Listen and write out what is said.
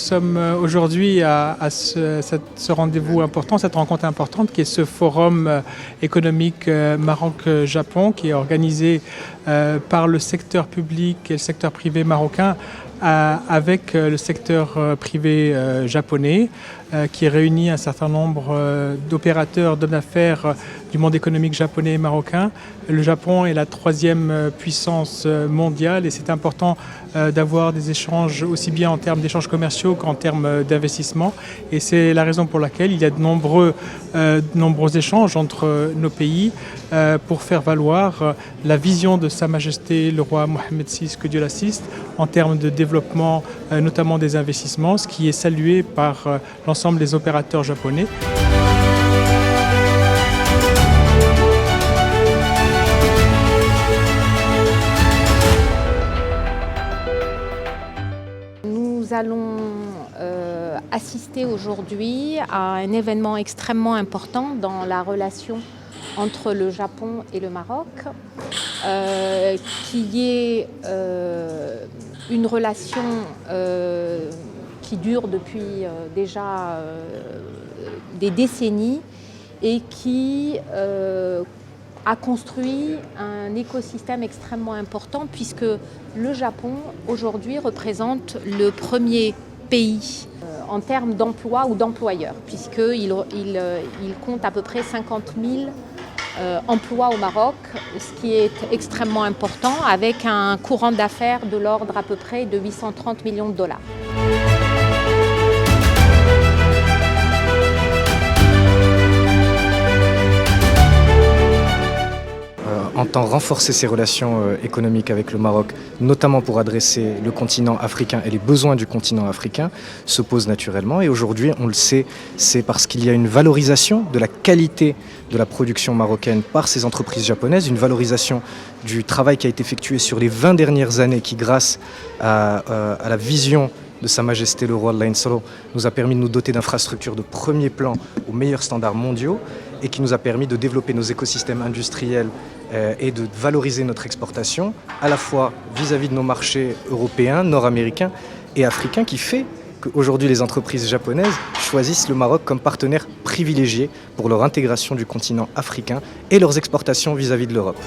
sommes aujourd'hui à ce rendez-vous important, cette rencontre importante qui est ce forum économique Maroc-Japon qui est organisé par le secteur public et le secteur privé marocain avec le secteur privé japonais qui réunit un certain nombre d'opérateurs, d'hommes d'affaires du monde économique japonais et marocain. Le Japon est la troisième puissance mondiale et c'est important d'avoir des échanges aussi bien en termes d'échanges commerciaux qu'en termes d'investissement. Et c'est la raison pour laquelle il y a de nombreux échanges entre nos pays pour faire valoir la vision de Sa Majesté le roi Mohammed VI, que Dieu l'assiste, en termes de développement, notamment des investissements, ce qui est salué par l'ensemble des opérateurs japonais. Nous allons assister aujourd'hui à un événement extrêmement important dans la relation entre le Japon et le Maroc, qui est une relation qui dure depuis déjà des décennies et qui a construit un écosystème extrêmement important puisque le Japon aujourd'hui représente le premier pays en termes d'emploi ou d'employeurs puisqu'il compte à peu près 50 000 emplois au Maroc, ce qui est extrêmement important avec un courant d'affaires de l'ordre à peu près de 830 millions de dollars. Entend renforcer ses relations économiques avec le Maroc, notamment pour adresser le continent africain et les besoins du continent africain, se pose naturellement. Et aujourd'hui, on le sait, c'est parce qu'il y a une valorisation de la qualité de la production marocaine par ces entreprises japonaises, une valorisation du travail qui a été effectué sur les 20 dernières années qui, grâce à la vision de Sa Majesté le roi Lainsoro, nous a permis de nous doter d'infrastructures de premier plan aux meilleurs standards mondiaux et qui nous a permis de développer nos écosystèmes industriels et de valoriser notre exportation, à la fois vis-à-vis de nos marchés européens, nord-américains et africains, qui fait qu'aujourd'hui les entreprises japonaises choisissent le Maroc comme partenaire privilégié pour leur intégration du continent africain et leurs exportations vis-à-vis de l'Europe.